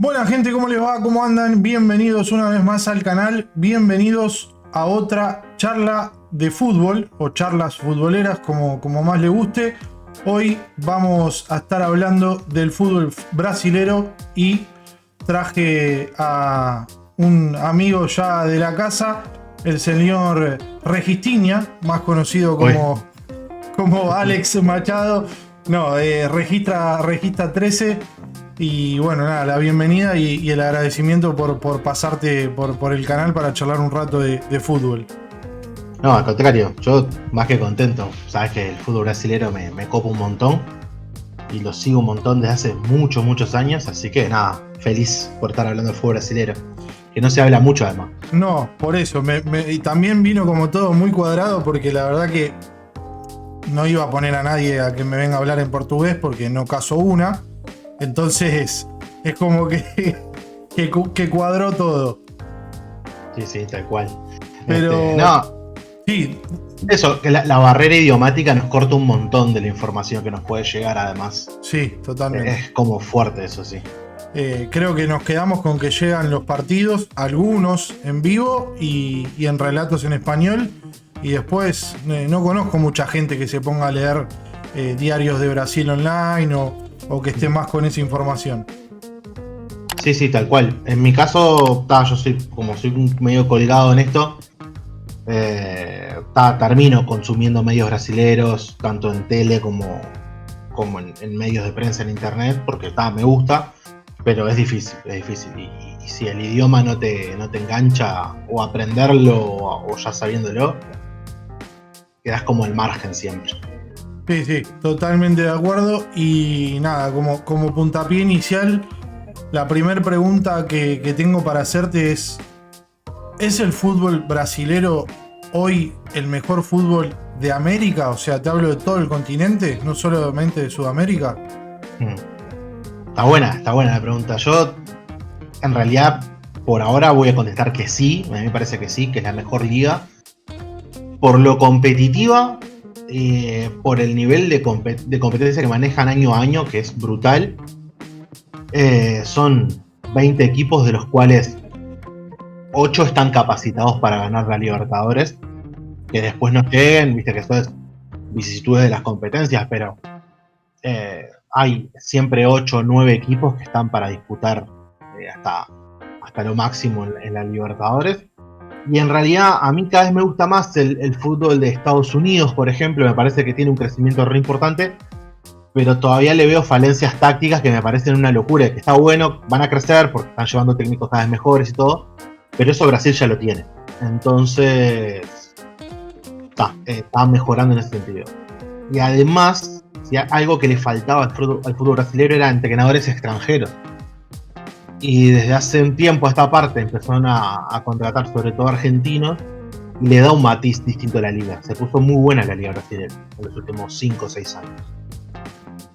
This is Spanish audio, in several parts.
Buena gente, ¿cómo les va? ¿Cómo andan? Bienvenidos una vez más al canal. Bienvenidos a otra charla de fútbol o charlas futboleras, como más les guste. Hoy vamos a estar hablando del fútbol brasilero y traje a un amigo ya de la casa, el señor Registiña, más conocido como Alex Machado. No, registra 13. Y bueno, nada, la bienvenida y el agradecimiento por pasarte por el canal para charlar un rato de fútbol. No, al contrario, yo más que contento. Sabes que el fútbol brasilero me copa un montón y lo sigo un montón desde hace muchos años, así que nada, feliz por estar hablando del fútbol brasilero, que no se habla mucho además. No, por eso, y también vino como todo muy cuadrado, porque la verdad que no iba a poner a nadie a que me venga a hablar en portugués porque no caso una. Entonces es como que cuadró todo. Sí, tal cual. Pero no, sí, eso, que la barrera idiomática nos corta un montón de la información que nos puede llegar además. sí, totalmente. Es como fuerte eso, sí. Creo que nos quedamos con que llegan los partidos, algunos en vivo y en relatos en español. Y después no conozco mucha gente que se ponga a leer diarios de Brasil online o que esté más con esa información. Sí, tal cual. En mi caso, yo soy medio colgado en esto. Termino consumiendo medios brasileros, tanto en tele como en medios de prensa en internet, porque me gusta, pero es difícil. Y si el idioma no te engancha, o aprenderlo o ya sabiéndolo, quedas como al margen siempre. Sí, totalmente de acuerdo. Y nada, como puntapié inicial, la primera pregunta que tengo para hacerte ¿es el fútbol brasilero hoy el mejor fútbol de América? O sea, te hablo de todo el continente, no solamente de Sudamérica. Está buena la pregunta. Yo, en realidad, por ahora voy a contestar que sí. A mí me parece que sí, que es la mejor liga. Por lo competitiva, por el nivel de competencia que manejan año a año, que es brutal. Son 20 equipos, de los cuales 8 están capacitados para ganar la Libertadores. Que después no lleguen, viste que eso es vicisitudes de las competencias, pero hay siempre 8 o 9 equipos que están para disputar hasta lo máximo en la Libertadores. Y en realidad a mí cada vez me gusta más el fútbol de Estados Unidos, por ejemplo. Me parece que tiene un crecimiento re importante, pero todavía le veo falencias tácticas que me parecen una locura. Que está bueno, van a crecer porque están llevando técnicos cada vez mejores y todo, pero eso Brasil ya lo tiene. Entonces está mejorando en ese sentido. Y además, algo que le faltaba al fútbol brasileño eran entrenadores extranjeros. Y desde hace un tiempo a esta parte empezaron a contratar sobre todo argentinos, y le da un matiz distinto a la liga. Se puso muy buena la liga brasileña en los últimos 5 o 6 años.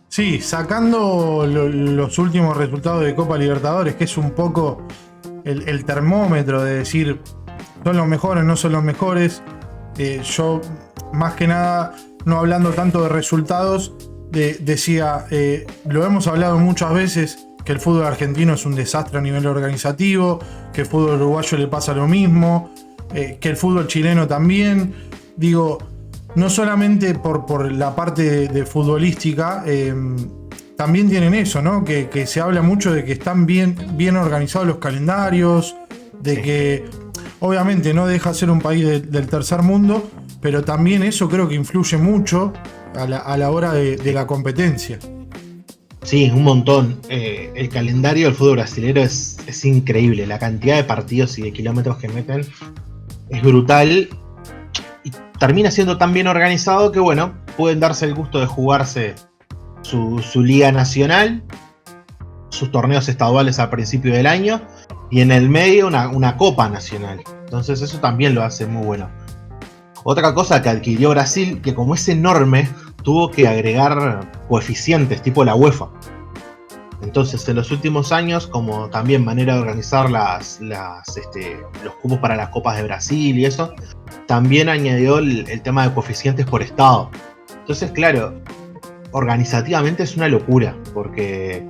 Sí, sacando los últimos resultados de Copa Libertadores, que es un poco el termómetro de decir son los mejores, no son los mejores. Yo, más que nada, no hablando tanto de resultados, decía, lo hemos hablado muchas veces, que el fútbol argentino es un desastre a nivel organizativo, que el fútbol uruguayo le pasa lo mismo, que el fútbol chileno también. Digo, no solamente por la parte de futbolística, también tienen eso, ¿no? Que se habla mucho de que están bien organizados los calendarios, de que obviamente no deja de ser un país del tercer mundo, pero también eso creo que influye mucho a la hora de la competencia. Sí, un montón. El calendario del fútbol brasileño es increíble. La cantidad de partidos y de kilómetros que meten es brutal. Y termina siendo tan bien organizado que, bueno, pueden darse el gusto de jugarse su liga nacional, sus torneos estaduales al principio del año, y en el medio una copa nacional. Entonces eso también lo hace muy bueno. Otra cosa que adquirió Brasil, que como es enorme, tuvo que agregar coeficientes tipo la UEFA. Entonces en los últimos años, como también manera de organizar los cupos para las copas de Brasil y eso, también añadió el tema de coeficientes por estado. Entonces, claro, organizativamente es una locura, porque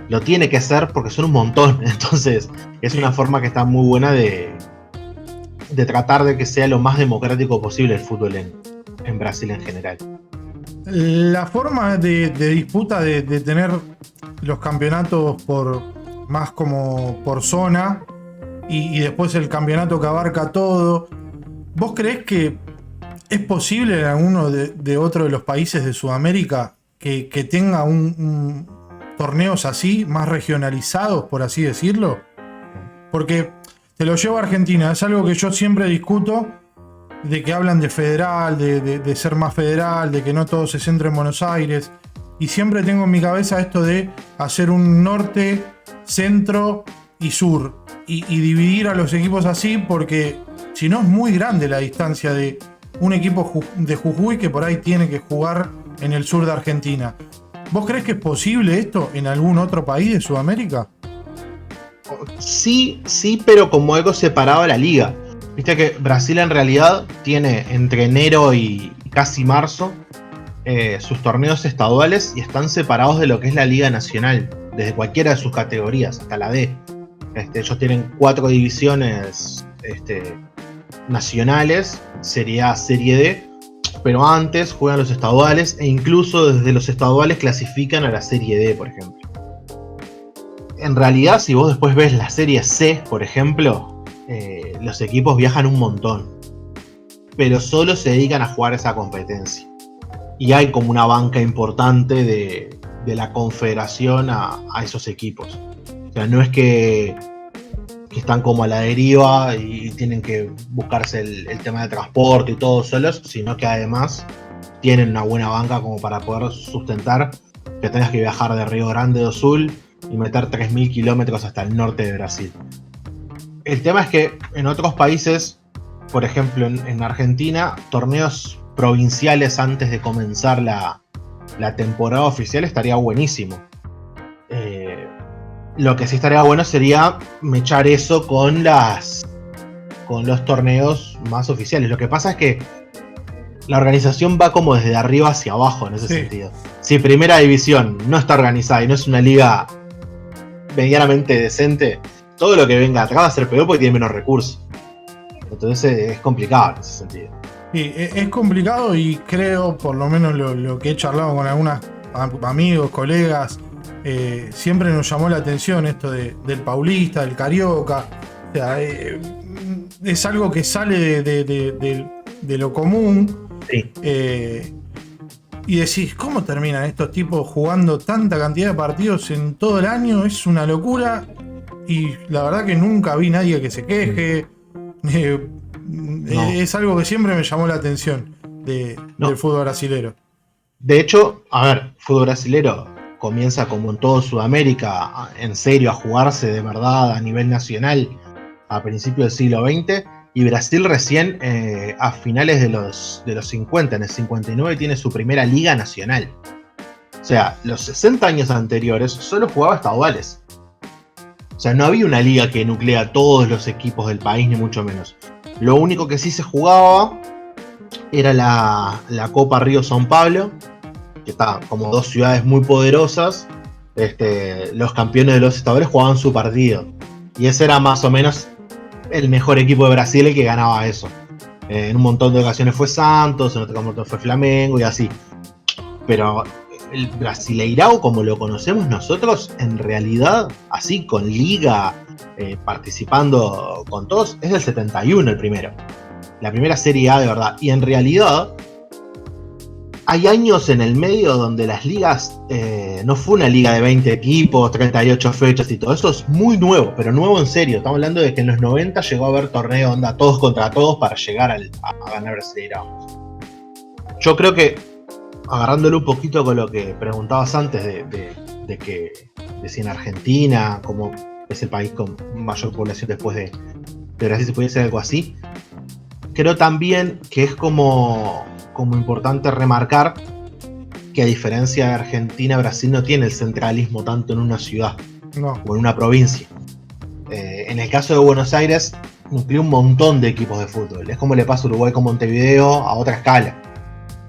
lo tiene que ser porque son un montón. Entonces, es una forma que está muy buena de tratar de que sea lo más democrático posible el fútbol en Brasil en general. La forma de disputa de tener los campeonatos más como por zona y después el campeonato que abarca todo, ¿vos creés que es posible en alguno de otro de los países de Sudamérica que tenga un torneos así, más regionalizados, por así decirlo? Porque te lo llevo a Argentina, es algo que yo siempre discuto, de que hablan de federal, de ser más federal, de que no todo se centra en Buenos Aires, y siempre tengo en mi cabeza esto de hacer un norte, centro y sur, y dividir a los equipos así, porque si no es muy grande la distancia de un equipo de Jujuy que por ahí tiene que jugar en el sur de Argentina. ¿Vos creés que es posible esto en algún otro país de Sudamérica? Sí, pero como algo separado de la liga. Viste que Brasil en realidad tiene entre enero y casi marzo sus torneos estaduales y están separados de lo que es la Liga Nacional, desde cualquiera de sus categorías, hasta la D. Ellos tienen 4 divisiones nacionales, Serie A, Serie D, pero antes juegan los estaduales e incluso desde los estaduales clasifican a la Serie D, por ejemplo. En realidad, si vos después ves la Serie C, por ejemplo, los equipos viajan un montón, pero solo se dedican a jugar esa competencia. Y hay como una banca importante de la confederación a esos equipos. O sea, no es que están como a la deriva y tienen que buscarse el tema de transporte y todo solos, sino que además tienen una buena banca como para poder sustentar que tengas que viajar de Río Grande do Sul y meter 3.000 kilómetros hasta el norte de Brasil. El tema es que en otros países, por ejemplo en Argentina, torneos provinciales antes de comenzar la temporada oficial estaría buenísimo. Lo que sí estaría bueno sería mechar eso con los torneos más oficiales. Lo que pasa es que la organización va como desde arriba hacia abajo en ese sentido. Si Primera División no está organizada y no es una liga medianamente decente, todo lo que venga atrás va a ser peor porque tiene menos recursos. Entonces es complicado en ese sentido. Sí, es complicado y creo, por lo menos lo que he charlado con algunos amigos, colegas, siempre nos llamó la atención esto del paulista, del carioca. O sea, es algo que sale de lo común. Sí. Y decís, ¿cómo terminan estos tipos jugando tanta cantidad de partidos en todo el año? Es una locura. Y la verdad que nunca vi nadie que se queje. No. Es algo que siempre me llamó la atención del fútbol brasilero. De hecho, a ver, fútbol brasilero comienza como en todo Sudamérica, en serio, a jugarse de verdad a nivel nacional a principios del siglo XX, y Brasil recién a finales de los 50, en el 59 tiene su primera liga nacional. O sea, los 60 años anteriores solo jugaba estaduales. O sea, no había una liga que nuclea a todos los equipos del país, ni mucho menos. Lo único que sí se jugaba era la Copa Río São Paulo, que está como dos ciudades muy poderosas. Los campeones de los estaduales jugaban su partido. Y ese era más o menos el mejor equipo de Brasil el que ganaba eso. En un montón de ocasiones fue Santos, en otro momento fue Flamengo y así. Pero el Brasileirao, como lo conocemos nosotros, en realidad, así con liga, participando con todos, es del 71 el primero. La primera Serie A de verdad. Y en realidad hay años en el medio donde las ligas no fue una liga de 20 equipos, 38 fechas y todo. Eso es muy nuevo, pero nuevo en serio. Estamos hablando de que en los 90 llegó a haber torneo onda todos contra todos para llegar a ganar Brasileirao. Yo creo que, agarrándolo un poquito con lo que preguntabas antes de si en Argentina, como es el país con mayor población después de Brasil, se puede hacer algo así, creo también que es como importante remarcar que a diferencia de Argentina, Brasil no tiene el centralismo tanto en una ciudad o en una provincia. En el caso de Buenos Aires, incluye un montón de equipos de fútbol. Es como le pasa a Uruguay con Montevideo a otra escala.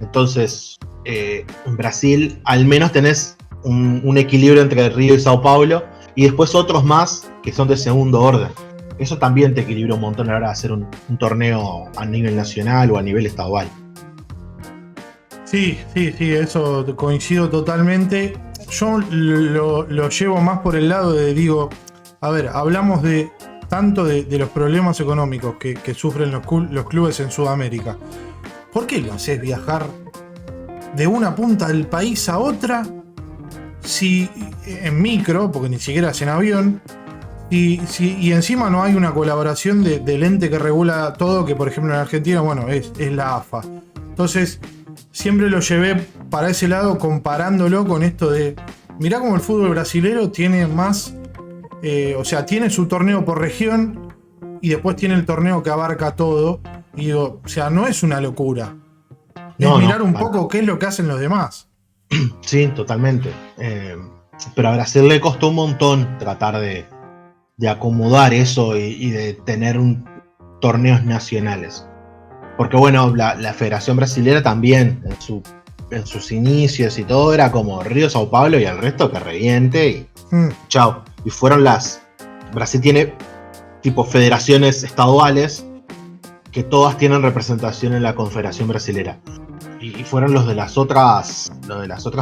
Entonces, en Brasil al menos tenés un equilibrio entre Río y Sao Paulo, y después otros más que son de segundo orden. Eso también te equilibra un montón a la hora de hacer un torneo a nivel nacional o a nivel estadual. Sí, eso coincido totalmente. Yo lo llevo más por el lado de, digo, a ver, hablamos de tanto de los problemas económicos que sufren los clubes en Sudamérica. ¿Por qué lo haces viajar de una punta del país a otra si en micro, porque ni siquiera es en avión, y encima no hay una colaboración del ente que regula todo, que por ejemplo en Argentina, bueno, es la AFA? Entonces, siempre lo llevé para ese lado comparándolo con esto de, mirá cómo el fútbol brasilero tiene más, o sea, tiene su torneo por región y después tiene el torneo que abarca todo. Y digo, o sea, no es una locura. Es mirar un poco qué es lo que hacen los demás. Sí, totalmente. Pero a Brasil le costó un montón tratar de acomodar eso y de tener torneos nacionales. Porque bueno, la Federación Brasilera también, en sus inicios y todo, era como Río, Sao Paulo y el resto que reviente y chao. Y fueron Brasil tiene tipo federaciones estaduales que todas tienen representación en la Confederación Brasilera. Y fueron los de las otras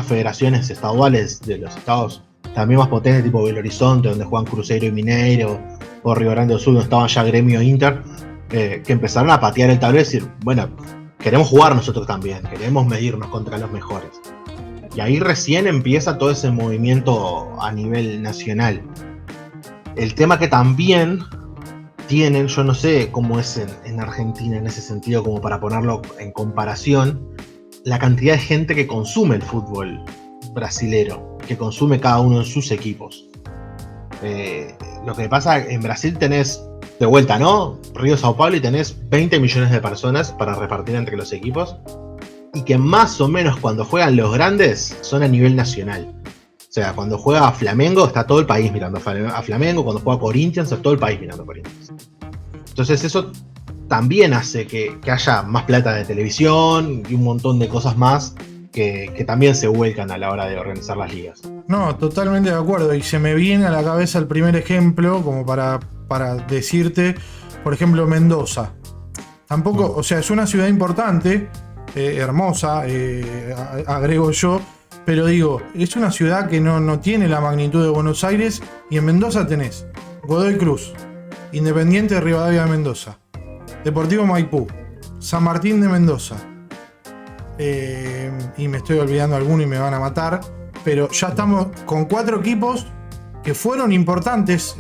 federaciones estaduales de los estados también más potentes, tipo Belo Horizonte, donde juegan Cruzeiro y Mineiro, o Río Grande do Sul, donde estaban ya Gremio e Inter, que empezaron a patear el tablero y decir, bueno, queremos jugar nosotros también, queremos medirnos contra los mejores. Y ahí recién empieza todo ese movimiento a nivel nacional. El tema que también tienen, yo no sé cómo es en Argentina en ese sentido, como para ponerlo en comparación, la cantidad de gente que consume el fútbol brasilero, que consume cada uno en sus equipos. Lo que pasa, en Brasil tenés, de vuelta, ¿no? Río, Sao Paulo, y tenés 20 millones de personas para repartir entre los equipos, y que más o menos cuando juegan los grandes son a nivel nacional. O sea, cuando juega Flamengo está todo el país mirando a Flamengo, cuando juega Corinthians está todo el país mirando a Corinthians. Entonces eso también hace que haya más plata de televisión y un montón de cosas más que también se vuelcan a la hora de organizar las ligas. No, totalmente de acuerdo. Y se me viene a la cabeza el primer ejemplo, como para decirte, por ejemplo, Mendoza. Tampoco, o sea, es una ciudad importante, hermosa, agrego yo, pero digo, es una ciudad que no tiene la magnitud de Buenos Aires, y en Mendoza tenés Godoy Cruz, Independiente de Rivadavia de Mendoza, Deportivo Maipú, San Martín de Mendoza, y me estoy olvidando alguno y me van a matar, pero ya estamos con 4 equipos que fueron importantes,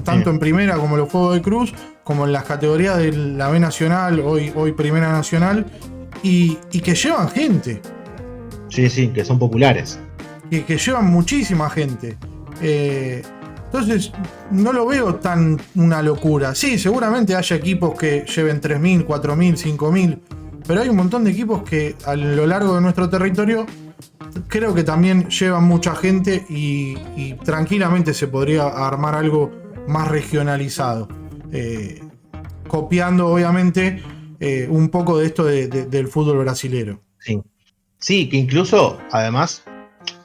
tanto en primera como lo fue Godoy Cruz, como en las categorías de la B Nacional, hoy Primera Nacional, y que llevan gente. Sí, que son populares. Que llevan muchísima gente. Entonces, no lo veo tan una locura. Sí, seguramente haya equipos que lleven 3.000, 4.000, 5.000, pero hay un montón de equipos que a lo largo de nuestro territorio creo que también llevan mucha gente y tranquilamente se podría armar algo más regionalizado. Copiando, obviamente, un poco de esto del fútbol brasilero. Sí, que incluso, además,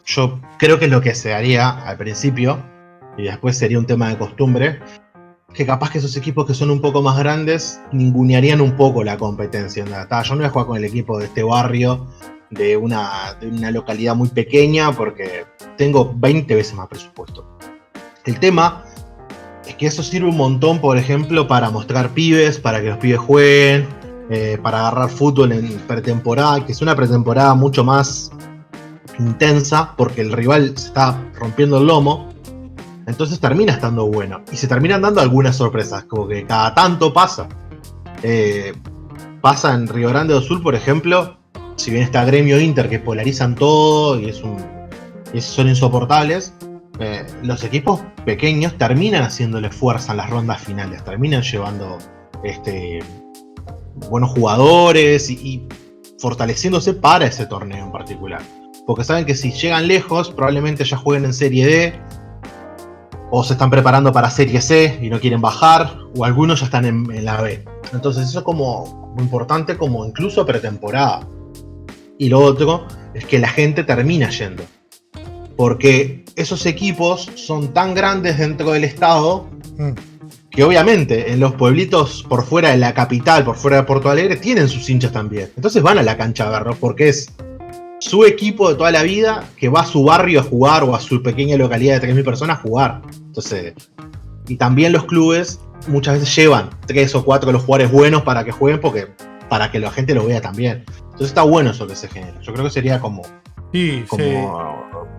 yo creo que es lo que se haría al principio, y después sería un tema de costumbre, que capaz que esos equipos que son un poco más grandes ningunearían un poco la competencia. Yo no voy a jugar con el equipo de este barrio, de una localidad muy pequeña, porque tengo 20 veces más presupuesto. El tema es que eso sirve un montón, por ejemplo, para mostrar pibes, para que los pibes jueguen, para agarrar fútbol en pretemporada, que es una pretemporada mucho más intensa, porque el rival se está rompiendo el lomo. Entonces termina estando bueno. Y se terminan dando algunas sorpresas, como que cada tanto pasa. Pasa en Río Grande do Sul, por ejemplo, si bien está Gremio Inter, que polarizan todo y son insoportables, los equipos pequeños terminan haciéndole fuerza en las rondas finales, terminan llevando buenos jugadores y fortaleciéndose para ese torneo en particular. Porque saben que si llegan lejos, probablemente ya jueguen en Serie D, o se están preparando para Serie C y no quieren bajar, o algunos ya están en la B. Entonces eso es como importante, como incluso pretemporada. Y lo otro es que la gente termina yendo. porque esos equipos son tan grandes dentro del estado Mm. que obviamente en los pueblitos por fuera de la capital, por fuera de Porto Alegre, tienen sus hinchas también. Entonces van a la cancha a verlos porque es su equipo de toda la vida que va a su barrio a jugar o a su pequeña localidad de 3.000 personas a jugar. Entonces, y también los clubes muchas veces llevan 3 o 4 de los jugadores buenos para que jueguen, porque para que la gente lo vea también. Entonces está bueno eso que se genera. Yo creo que sería como Sí,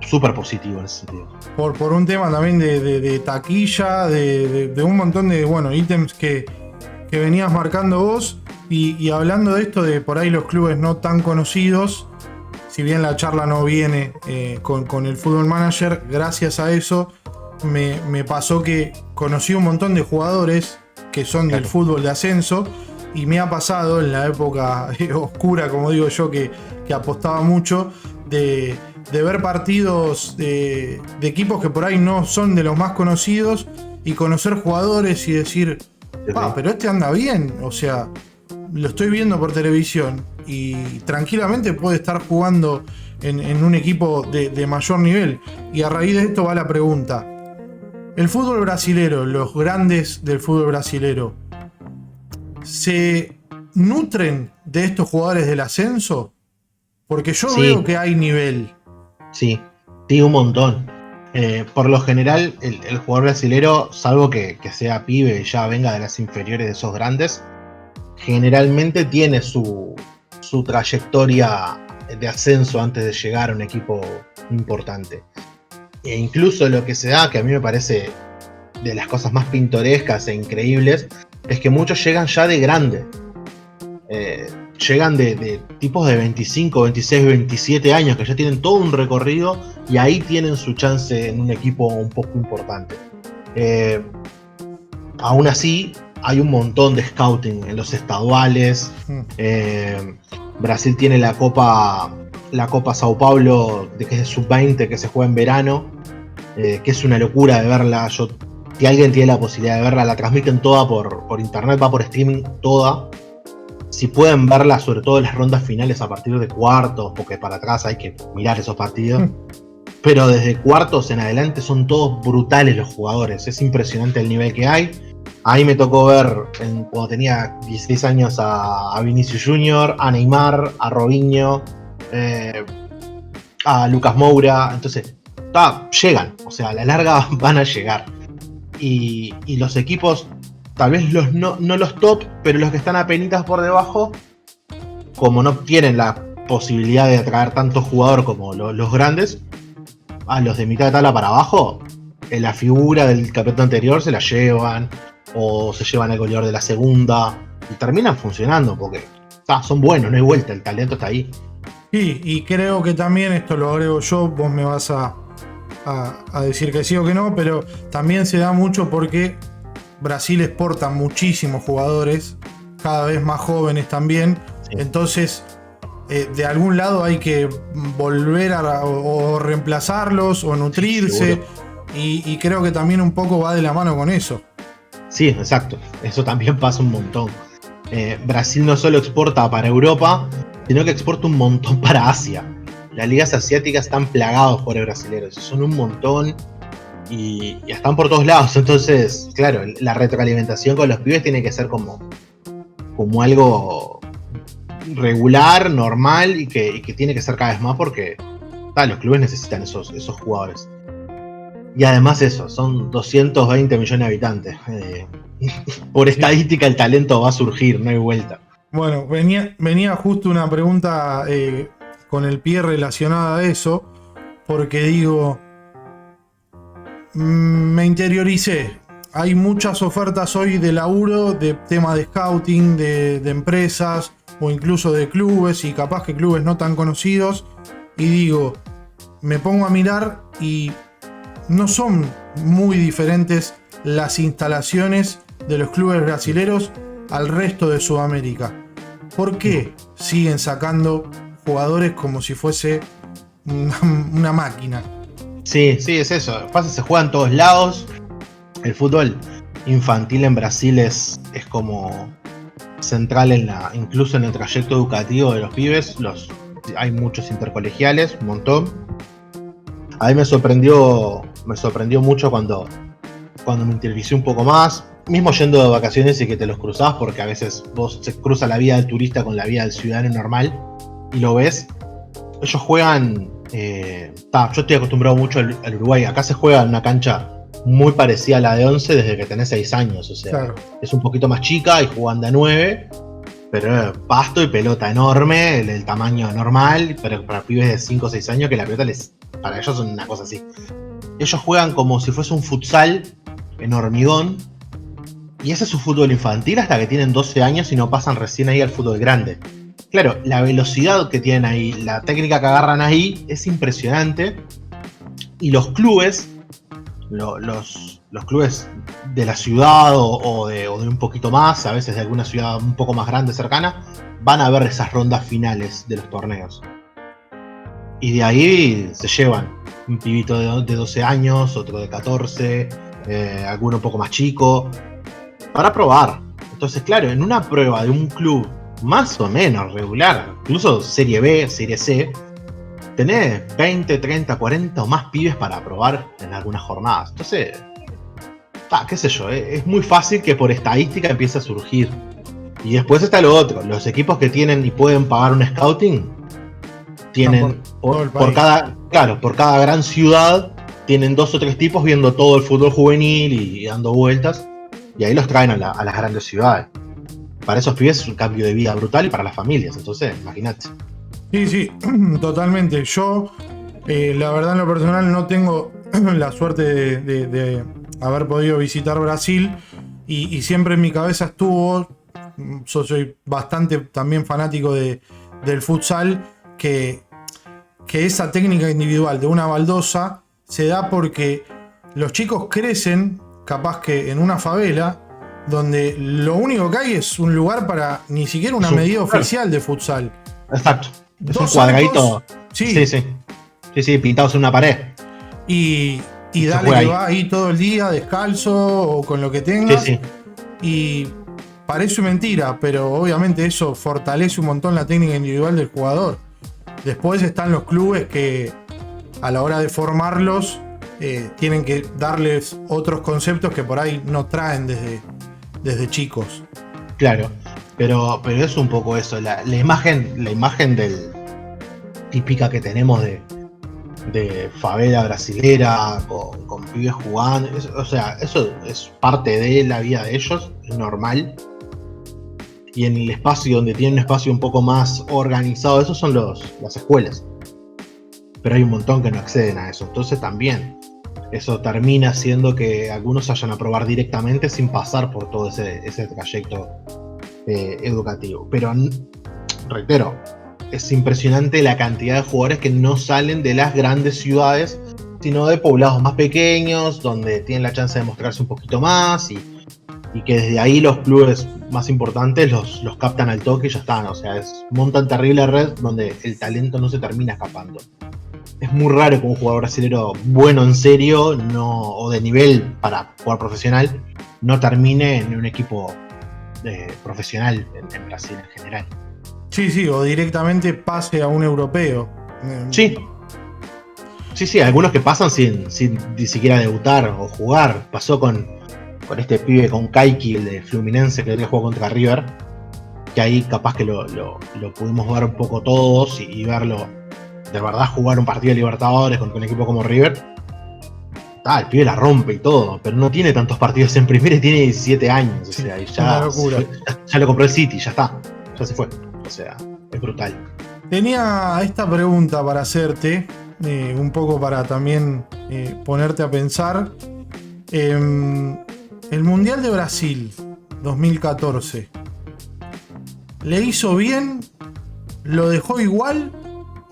súper positivo en ese sentido. por un tema también de taquilla, de un montón de ítems que venías marcando vos. Y hablando de esto de por ahí los clubes no tan conocidos, si bien la charla no viene con el Football Manager, gracias a eso me pasó que conocí un montón de jugadores que son del fútbol de ascenso, y me ha pasado en la época oscura, como digo yo, que apostaba mucho, de ver partidos de equipos que por ahí no son de los más conocidos y conocer jugadores y decir, pero este anda bien, o sea, lo estoy viendo por televisión y tranquilamente puede estar jugando en un equipo de mayor nivel. Y a raíz de esto va la pregunta: el fútbol brasilero, los grandes del fútbol brasilero, ¿se nutren de estos jugadores del ascenso? Porque yo veo que hay nivel. Sí, un montón. Por lo general, el jugador brasilero, salvo que sea pibe y ya venga de las inferiores de esos grandes, generalmente tiene su trayectoria de ascenso antes de llegar a un equipo importante. E incluso lo que se da, que a mí me parece de las cosas más pintorescas e increíbles, es que muchos llegan ya de grande. Llegan de tipos de 25, 26, 27 años que ya tienen todo un recorrido y ahí tienen su chance en un equipo un poco importante. Aún así, hay un montón de scouting en los estaduales. Brasil tiene la Copa Sao Paulo, que es sub-20, que se juega en verano, que es una locura de verla. Si alguien tiene la posibilidad de verla, la transmiten toda por internet, va por streaming toda. Si pueden verla, sobre todo en las rondas finales a partir de cuartos, porque para atrás hay que mirar esos partidos. Pero desde cuartos en adelante son todos brutales los jugadores. Es impresionante el nivel que hay. Ahí me tocó ver, cuando tenía 16 años, a Vinicius Junior, a Neymar, a Robinho, a Lucas Moura. Entonces, llegan. O sea, a la larga van a llegar. Y los equipos, tal vez no los top, pero los que están apenitas por debajo, como no tienen la posibilidad de atraer tanto jugador como los grandes, a los de mitad de tabla para abajo, en la figura del campeonato anterior se la llevan, o se llevan al goleador de la segunda, y terminan funcionando, porque son buenos, no hay vuelta, el talento está ahí. Sí, y creo que también, esto lo agrego yo, vos me vas a decir que sí o que no, pero también se da mucho porque Brasil exporta muchísimos jugadores, cada vez más jóvenes también. Sí. Entonces, de algún lado hay que volver o reemplazarlos o nutrirse, y creo que también un poco va de la mano con eso. Sí, exacto. Eso también pasa un montón. Brasil no solo exporta para Europa, sino que exporta un montón para Asia. Las ligas asiáticas están plagados por brasileños, son un montón. Y están por todos lados. Entonces, claro, la retroalimentación con los pibes tiene que ser como algo regular, normal, y que tiene que ser cada vez más, porque los clubes necesitan esos jugadores. Y además eso, son 220 millones de habitantes. Por estadística el talento va a surgir, no hay vuelta. Bueno, venía justo una pregunta con el pie relacionada a eso, porque digo, me interioricé. Hay muchas ofertas hoy de laburo, de tema de scouting, de empresas o incluso de clubes, y capaz que clubes no tan conocidos. Y digo, me pongo a mirar y no son muy diferentes las instalaciones de los clubes brasileros al resto de Sudamérica. ¿Por qué siguen sacando jugadores como si fuese una máquina? Sí, es eso. Pasa, se juega en todos lados. El fútbol infantil en Brasil es como central incluso en el trayecto educativo de los pibes. Hay muchos intercolegiales, un montón. A mí me sorprendió mucho cuando me interiorizé un poco más, mismo yendo de vacaciones y que te los cruzás, porque a veces vos se cruza la vida del turista con la vida del ciudadano normal y lo ves. Ellos juegan, yo estoy acostumbrado mucho al Uruguay, acá se juega en una cancha muy parecida a la de 11 desde que tenés 6 años, o sea, claro. Es un poquito más chica y juegan de 9, pero pasto y pelota enorme, el tamaño normal, pero para pibes de 5 o 6 años que la pelota para ellos es una cosa así. Ellos juegan como si fuese un futsal en hormigón, y ese es su fútbol infantil hasta que tienen 12 años y no pasan recién ahí al fútbol grande. Claro, la velocidad que tienen ahí, la técnica que agarran ahí es impresionante, y los clubes, los clubes de la ciudad o de un poquito más, a veces de alguna ciudad un poco más grande, cercana, van a ver esas rondas finales de los torneos. Y de ahí se llevan un pibito de 12 años, otro de 14, alguno un poco más chico, para probar. Entonces, claro, en una prueba de un club más o menos regular, incluso Serie B, Serie C, tenés 20, 30, 40 o más pibes para probar en algunas jornadas. Entonces, qué sé yo, es muy fácil que por estadística empiece a surgir. Y después está lo otro, los equipos que tienen y pueden pagar un scouting, tienen por cada gran ciudad, tienen 2 o 3 tipos viendo todo el fútbol juvenil y dando vueltas, y ahí los traen a las grandes ciudades. Para esos pibes es un cambio de vida brutal y para las familias, entonces imagínate. Sí, totalmente. Yo, la verdad, en lo personal no tengo la suerte de haber podido visitar Brasil, y siempre en mi cabeza estuvo, yo soy bastante también fanático del futsal, que esa técnica individual de una baldosa se da porque los chicos crecen, capaz que en una favela, donde lo único que hay es un lugar para ni siquiera una medida oficial de futsal. Exacto. Es un cuadradito. Sí, pintados en una pared. Y dale que va ahí todo el día descalzo o con lo que tengas. Sí. Y parece mentira, pero obviamente eso fortalece un montón la técnica individual del jugador. Después están los clubes que a la hora de formarlos tienen que darles otros conceptos que por ahí no traen desde chicos. Claro, pero es un poco eso, la imagen típica que tenemos de favela brasilera con pibes jugando, o sea, eso es parte de la vida de ellos, es normal. Y en el espacio donde tienen un espacio un poco más organizado, esos son las escuelas. Pero hay un montón que no acceden a eso. Entonces también eso termina haciendo que algunos vayan a probar directamente sin pasar por todo ese trayecto educativo. Pero reitero, es impresionante la cantidad de jugadores que no salen de las grandes ciudades, sino de poblados más pequeños, donde tienen la chance de mostrarse un poquito más y que desde ahí los clubes más importantes los captan al toque y ya están. O sea, montan terrible red donde el talento no se termina escapando. Es muy raro que un jugador brasilero bueno en serio o de nivel para jugar profesional no termine en un equipo profesional en Brasil en general. Sí, o directamente pase a un europeo. Sí, algunos que pasan sin ni siquiera debutar o jugar. Pasó con este pibe, con Kaiki, el de Fluminense, que jugó contra River, que ahí capaz que lo pudimos ver un poco todos y verlo de verdad jugar un partido de Libertadores con un equipo como River. El pibe la rompe y todo, pero no tiene tantos partidos en primera y tiene 17 años, o sea, y ya lo compró el City, ya está, ya se fue, o sea, es brutal. Tenía esta pregunta para hacerte, un poco para también ponerte a pensar. El Mundial de Brasil 2014, ¿le hizo bien? ¿Lo dejó igual?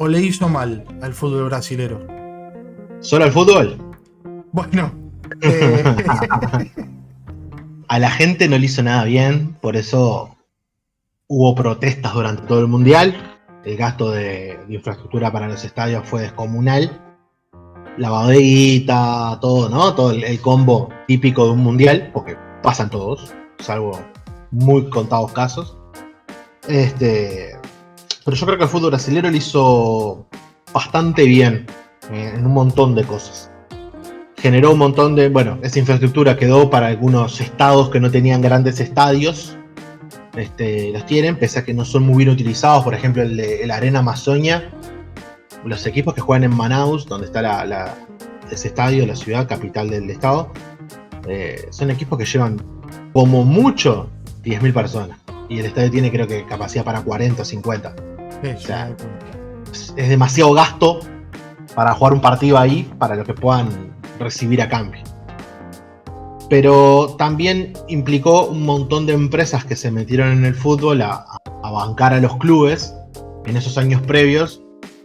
¿O le hizo mal al fútbol brasilero? ¿Solo al fútbol? Bueno. A la gente no le hizo nada bien, por eso hubo protestas durante todo el Mundial. El gasto de infraestructura para los estadios fue descomunal. La bodeguita, todo, ¿no? Todo el combo típico de un mundial, porque pasan todos, salvo muy contados casos. Pero yo creo que el fútbol brasileño lo hizo bastante bien en un montón de cosas. Generó un montón de, bueno, esa infraestructura quedó para algunos estados que no tenían grandes estadios, los tienen, pese a que no son muy bien utilizados. Por ejemplo, el Arena Amazonia, los equipos que juegan en Manaus, donde está ese estadio, la ciudad capital del estado, son equipos que llevan como mucho 10.000 personas, y el estadio tiene, creo que, capacidad para 40 o 50. O sea, es demasiado gasto para jugar un partido ahí, para lo que puedan recibir a cambio. Pero también implicó un montón de empresas que se metieron en el fútbol a bancar a los clubes en esos años previos.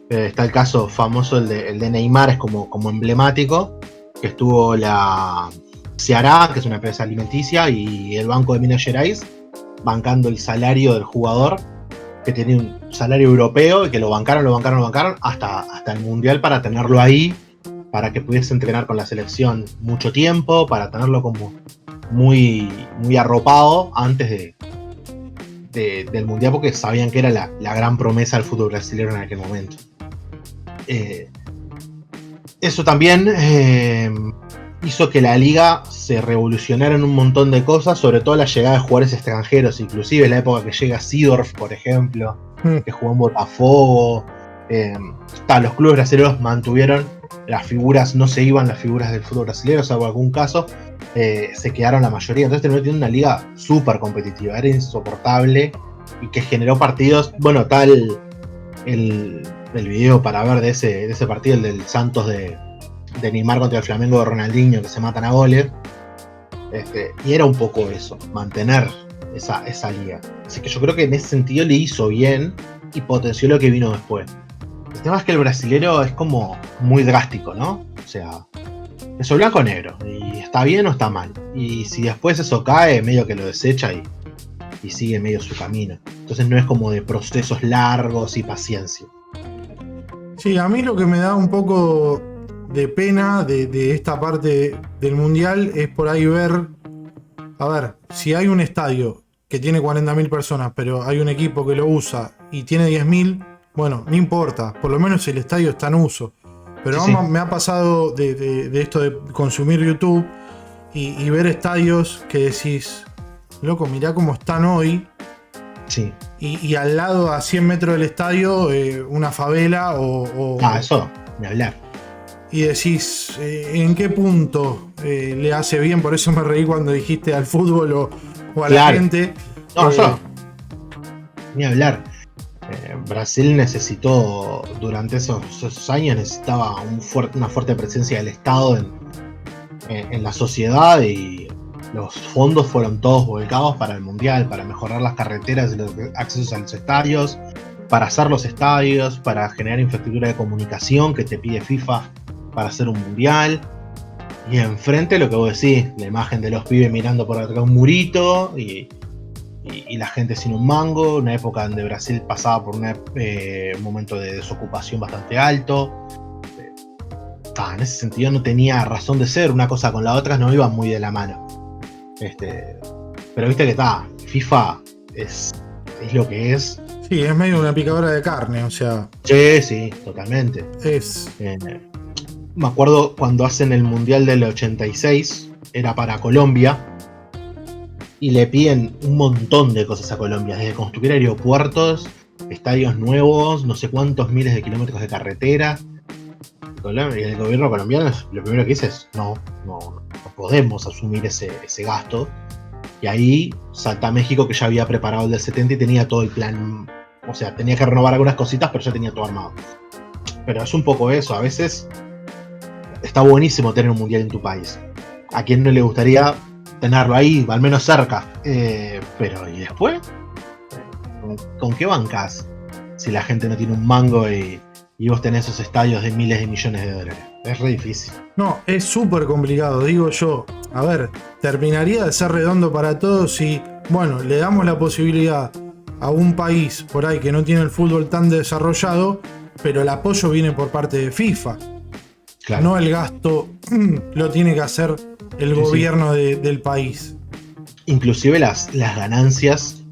Está el caso famoso, el de Neymar, es como emblemático, que estuvo la Ceará, que es una empresa alimenticia, y el Banco de Minas Gerais bancando el salario del jugador, que tenía un salario europeo, y que lo bancaron hasta el Mundial, para tenerlo ahí, para que pudiese entrenar con la selección mucho tiempo, para tenerlo como muy, muy arropado antes del Mundial, porque sabían que era la gran promesa del fútbol brasileño en aquel momento. Eso también hizo que la liga se revolucionara en un montón de cosas, sobre todo la llegada de jugadores extranjeros, inclusive en la época que llega Seedorf, por ejemplo, que jugó en Botafogo. Los clubes brasileños mantuvieron las figuras, no se iban las figuras del fútbol brasileño, salvo algún caso, se quedaron la mayoría. Entonces terminó teniendo una liga súper competitiva, era insoportable, y que generó partidos, bueno, tal el video para ver de ese partido, el del Santos de Neymar contra el Flamengo de Ronaldinho, que se matan a goles, y era un poco eso, mantener esa liga. Así que yo creo que en ese sentido le hizo bien y potenció lo que vino después. El tema es que el brasilero es como muy drástico, ¿no? O sea, eso blanco o negro, y está bien o está mal, y si después eso cae, medio que lo desecha y sigue medio su camino. Entonces no es como de procesos largos y paciencia. Sí, a mí lo que me da un poco de pena de esta parte del Mundial es por ahí ver, a ver, si hay un estadio que tiene 40.000 personas, pero hay un equipo que lo usa y tiene 10.000, bueno, no importa, por lo menos el estadio está en uso. Pero sí. Me ha pasado de esto de consumir YouTube y ver estadios que decís, loco, mirá cómo están hoy. Sí. Y al lado, a 100 metros del estadio, una favela o... eso, ni hablar. Y decís, ¿en qué punto le hace bien? Por eso me reí cuando dijiste al fútbol o a la gente. No, eso, ni hablar. Brasil necesitó, durante esos años, necesitaba una fuerte presencia del Estado en la sociedad, y los fondos fueron todos volcados para el Mundial, para mejorar las carreteras y los accesos a los estadios, para hacer los estadios, para generar infraestructura de comunicación que te pide FIFA para hacer un Mundial. Y enfrente, lo que vos decís, la imagen de los pibes mirando por atrás un murito y la gente sin un mango, una época donde Brasil pasaba por un momento de desocupación bastante alto. En ese sentido no tenía razón de ser, una cosa con la otra no iban muy de la mano. Pero viste que FIFA es lo que es. Sí, es medio una picadora de carne, o sea. Sí, totalmente. Me acuerdo cuando hacen el Mundial del 86, era para Colombia, y le piden un montón de cosas a Colombia, desde construir aeropuertos, estadios nuevos, no sé cuántos miles de kilómetros de carretera. Y el gobierno colombiano lo primero que dice es no podemos asumir ese gasto. Y ahí salta México, que ya había preparado el del 70 y tenía todo el plan. O sea, tenía que renovar algunas cositas, pero ya tenía todo armado. Pero es un poco eso, a veces está buenísimo tener un mundial en tu país. A quien no le gustaría tenerlo ahí, al menos cerca. Pero ¿y después? ¿Con qué bancás si la gente no tiene un mango y vos tenés esos estadios de miles de millones de dólares? Es re difícil. No, es súper complicado, digo yo. A ver, terminaría de ser redondo para todos si, bueno, le damos la posibilidad a un país por ahí que no tiene el fútbol tan desarrollado, pero el apoyo viene por parte de FIFA. Claro. No el gasto lo tiene que hacer el gobierno del país. Inclusive las ganancias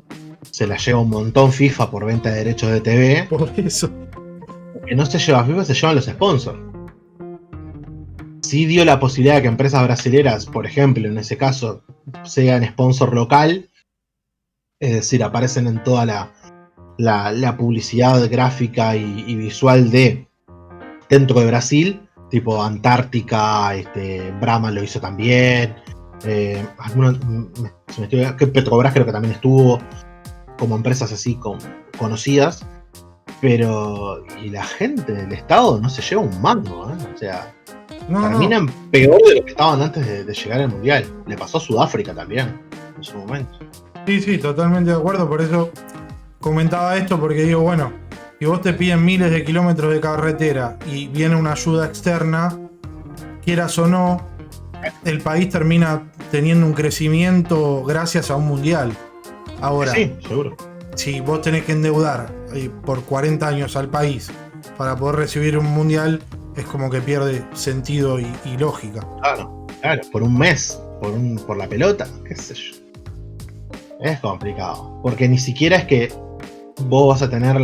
se las lleva un montón FIFA por venta de derechos de TV. Por eso. Que no se lleva FIFA, se llevan los sponsors. sí dio la posibilidad de que empresas brasileras, por ejemplo, en ese caso, sean sponsor local, es decir, aparecen en toda la publicidad gráfica y visual dentro de Brasil, tipo Antártica, Brahma lo hizo también, que Petrobras creo que también estuvo, como empresas así conocidas, pero y la gente del Estado no se lleva un mango, o sea, terminan peor de lo que estaban antes de llegar al Mundial. Le pasó a Sudáfrica también, en su momento. Sí, totalmente de acuerdo, por eso comentaba esto, porque digo, bueno, si vos te piden miles de kilómetros de carretera y viene una ayuda externa, quieras o no, el país termina teniendo un crecimiento gracias a un mundial. Ahora, sí, seguro. Si vos tenés que endeudar por 40 años al país para poder recibir un mundial, es como que pierde sentido y lógica. Claro, por un mes, por la pelota, qué sé yo. Es complicado, porque ni siquiera es que vos vas a tener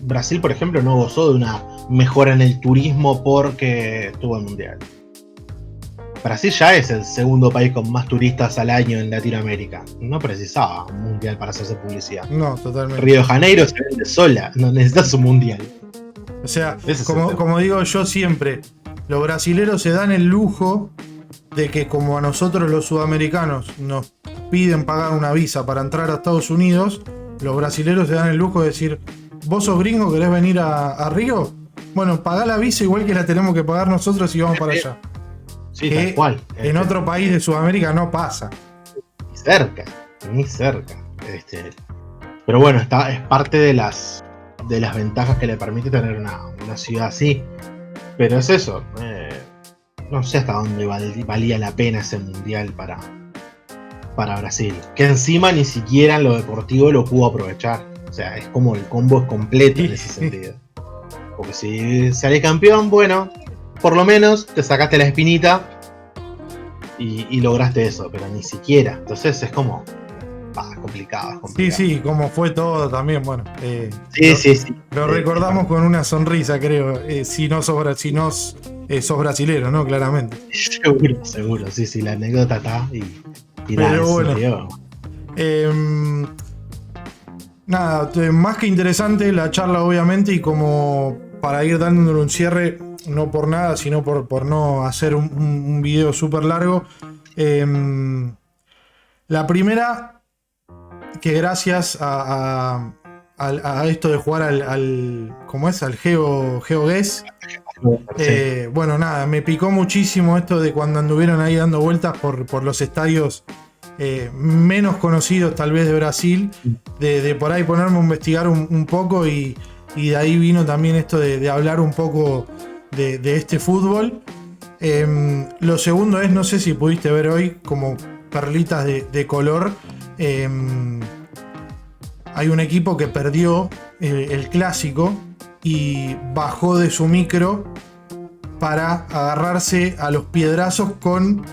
Brasil, por ejemplo, no gozó de una mejora en el turismo porque tuvo el mundial. Brasil ya es el segundo país con más turistas al año en Latinoamérica. No precisaba un mundial para hacerse publicidad. No, totalmente. Río de Janeiro se vende sola, no necesitas un mundial. O sea, como digo yo siempre, los brasileros se dan el lujo de que, como a nosotros los sudamericanos nos piden pagar una visa para entrar a Estados Unidos, los brasileros se dan el lujo de decir: ¿vos sos gringo, querés venir a Río? Bueno, pagá la visa igual que la tenemos que pagar nosotros y vamos para allá. Sí, tal cual. En otro país de Sudamérica no pasa. Ni cerca. Pero bueno, es parte de las ventajas que le permite tener una ciudad así. Pero es eso. No sé hasta dónde valía la pena ese mundial para Brasil. Que encima ni siquiera en lo deportivo lo pudo aprovechar. O sea, es como el combo es completo en ese sentido. Porque si salís campeón, bueno, por lo menos te sacaste la espinita y lograste eso, pero ni siquiera. Entonces es como complicado. Sí, como fue todo también, bueno. Sí. Lo recordamos con una sonrisa, creo. Si no sos brasilero, ¿no? Claramente. Seguro, sí, la anécdota está y pero nada, bueno. Nada, más que interesante la charla, obviamente, y como para ir dándole un cierre, no por nada, sino por no hacer un video súper largo. La primera, que gracias a esto de jugar ¿cómo es? Al GeoGuess. Bueno, nada, me picó muchísimo esto de cuando anduvieron ahí dando vueltas por los estadios menos conocidos tal vez de Brasil, de por ahí ponerme a investigar un poco y de ahí vino también esto de hablar un poco de este fútbol. Lo segundo es, no sé si pudiste ver hoy como perlitas de color, hay un equipo que perdió el clásico y bajó de su micro para agarrarse a los piedrazos con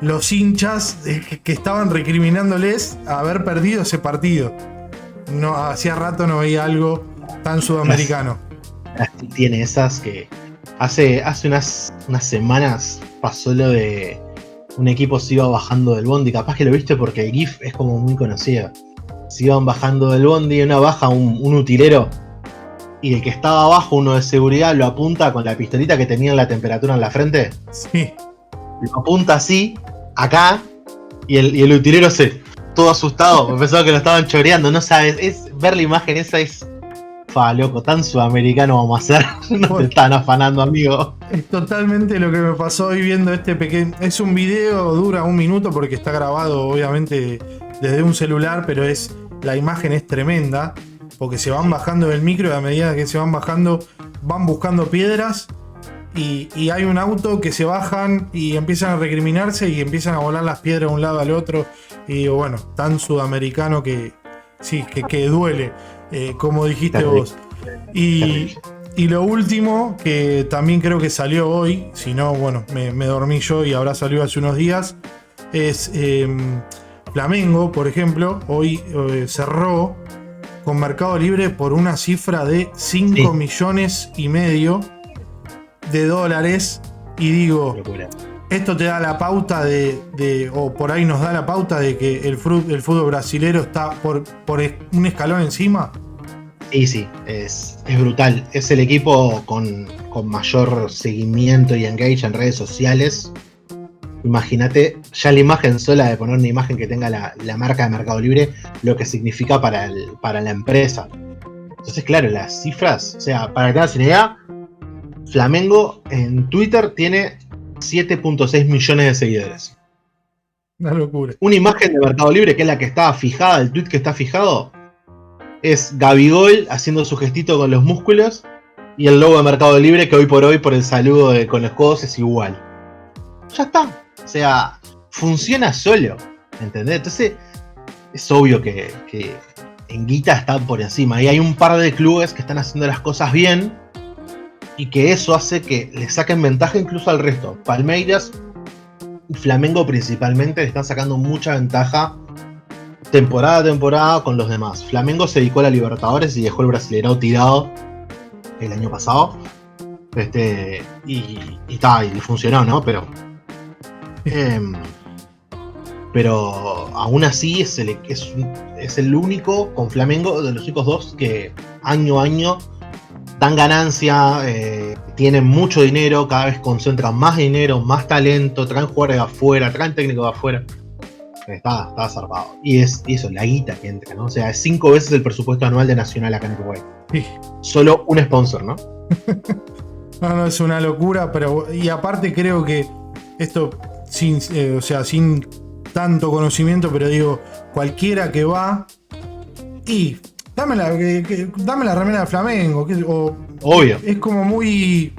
los hinchas que estaban recriminándoles haber perdido ese partido. No, hacía rato no veía algo tan sudamericano. Tiene esas que hace unas semanas pasó lo de un equipo se iba bajando del bondi, capaz que lo viste porque el GIF es como muy conocido. Se iban bajando del bondi, una baja un utilero, y el que estaba abajo, uno de seguridad, lo apunta con la pistolita que tenía la temperatura en la frente. Sí. Lo apunta así, acá, y el utilero todo asustado, pensaba que lo estaban choreando, no sabes, ver la imagen esa es... loco, tan sudamericano vamos a hacer. No te están afanando, amigo. Es totalmente lo que me pasó hoy viendo este pequeño... Es un video, dura 1 minuto porque está grabado obviamente desde un celular, pero la imagen es tremenda, porque se van bajando del micro y a medida que se van bajando van buscando piedras y hay un auto que se bajan y empiezan a recriminarse y empiezan a volar las piedras de un lado al otro y digo, bueno, tan sudamericano que sí, que duele. Como dijiste vos. Y lo último, que también creo que salió hoy, si no, bueno, me dormí yo y habrá salido hace unos días, es Flamengo, por ejemplo, hoy cerró con Mercado Libre por una cifra de 5,5 millones de dólares y digo, Locura. esto te da la pauta o por ahí nos da la pauta de que el fútbol brasilero está por un escalón encima. Sí, es brutal. Es el equipo con mayor seguimiento y engage en redes sociales. Imagínate, ya la imagen sola de poner una imagen que tenga la marca de Mercado Libre, lo que significa para la empresa. Entonces, claro, las cifras, o sea, para que tengas una idea, Flamengo en Twitter tiene 7.6 millones de seguidores. Una locura. Una imagen de Mercado Libre, que es la que estaba fijada, el tweet que está fijado, es Gabigol haciendo su gestito con los músculos y el logo de Mercado Libre, que hoy por el saludo con los codos es igual. Ya está. O sea, funciona solo. ¿Entendés? Entonces, es obvio que en guita están por encima. Y hay un par de clubes que están haciendo las cosas bien y que eso hace que le saquen ventaja incluso al resto. Palmeiras y Flamengo principalmente le están sacando mucha ventaja temporada a temporada con los demás. Flamengo se dedicó a la Libertadores y dejó el Brasileirao tirado el año pasado. Y le funcionó, ¿no? Pero aún así es el único con Flamengo, de los únicos dos que año a año dan ganancia, tienen mucho dinero, cada vez concentran más dinero, más talento, traen jugadores de afuera, traen técnicos de afuera. Está zarpado. Y eso, la guita que entra, ¿no? O sea, es 5 veces el presupuesto anual de Nacional acá en Uruguay. Sí. Solo un sponsor, ¿no? No, es una locura, pero y aparte creo que esto sin tanto conocimiento, pero digo, cualquiera que va y dame la remera de Flamengo, obvio. Es como muy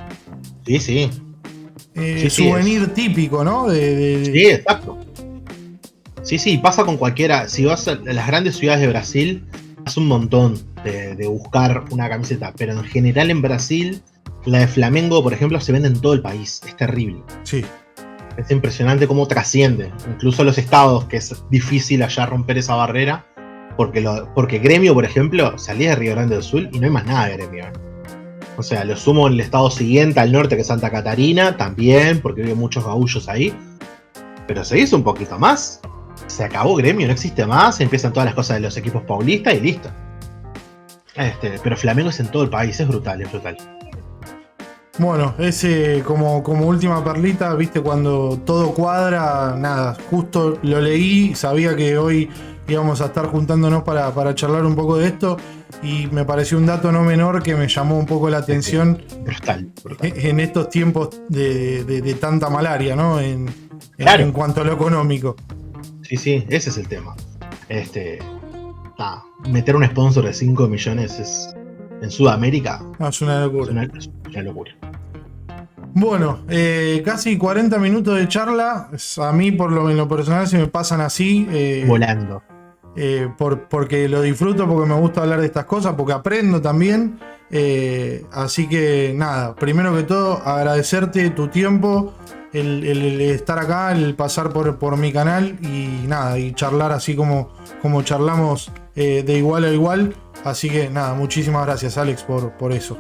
sí, souvenir típico, ¿no? Sí, exacto. Sí, pasa con cualquiera. Si vas a las grandes ciudades de Brasil, es un montón de buscar una camiseta, pero en general en Brasil, la de Flamengo, por ejemplo, se vende en todo el país. Es terrible. Sí. Es impresionante cómo trasciende, incluso a los estados, que es difícil allá romper esa barrera, porque Gremio, por ejemplo, salía de Río Grande do Sul y no hay más nada de Gremio. O sea, lo sumo en el estado siguiente al norte, que es Santa Catarina, también, porque viven muchos gaullos ahí, pero se hizo un poquito más. Se acabó Gremio, no existe más, empiezan todas las cosas de los equipos paulistas y listo. Pero Flamengo es en todo el país, es brutal. Bueno, ese como última perlita, viste, cuando todo cuadra, nada, justo lo leí, sabía que hoy íbamos a estar juntándonos para charlar un poco de esto y me pareció un dato no menor que me llamó un poco la atención. Brutal. En estos tiempos de tanta malaria, ¿no? Claro. En cuanto a lo económico. Sí, ese es el tema. Meter un sponsor de 5 millones en Sudamérica es una locura. Es una locura. Bueno, casi 40 minutos de charla. A mí, en lo personal, se me pasan así. Volando. Porque lo disfruto, porque me gusta hablar de estas cosas, porque aprendo también. Así que nada, primero que todo, agradecerte tu tiempo, el estar acá, el pasar por mi canal y nada, y charlar así como charlamos de igual a igual. Así que nada, muchísimas gracias, Alex, por eso.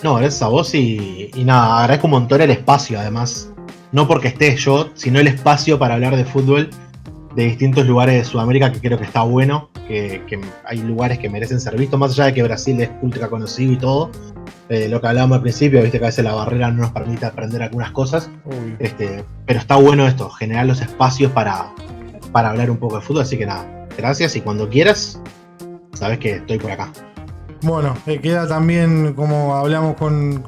No, gracias a vos y nada, agradezco un montón el espacio, además. No porque esté yo, sino el espacio para hablar de fútbol de distintos lugares de Sudamérica, que creo que está bueno, que hay lugares que merecen ser vistos, más allá de que Brasil es ultra conocido y todo. Lo que hablábamos al principio, viste que a veces la barrera no nos permite aprender algunas cosas. Pero está bueno esto, generar los espacios para hablar un poco de fútbol, así que nada, gracias y cuando quieras, sabes que estoy por acá. Bueno, queda también, como hablamos con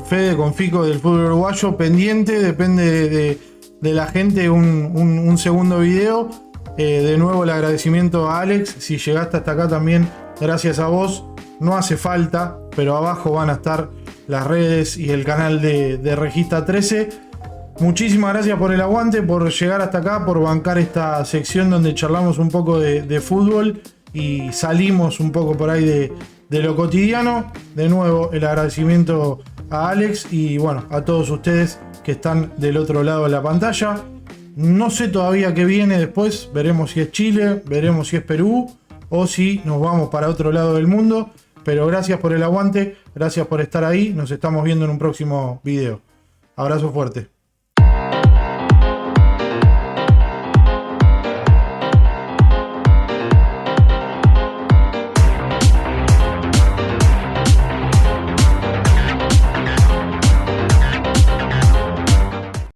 Fede, con Fico del fútbol uruguayo, pendiente, depende de la gente, un segundo video. De nuevo el agradecimiento a Alex, si llegaste hasta acá también, gracias a vos. No hace falta, pero abajo van a estar las redes y el canal de Regista 13. Muchísimas gracias por el aguante, por llegar hasta acá, por bancar esta sección donde charlamos un poco de fútbol y salimos un poco por ahí de lo cotidiano. De nuevo el agradecimiento a Alex y bueno, a todos ustedes que están del otro lado de la pantalla. No sé todavía qué viene después, veremos si es Chile, veremos si es Perú o si nos vamos para otro lado del mundo, pero gracias por el aguante, gracias por estar ahí, nos estamos viendo en un próximo video. Abrazo fuerte.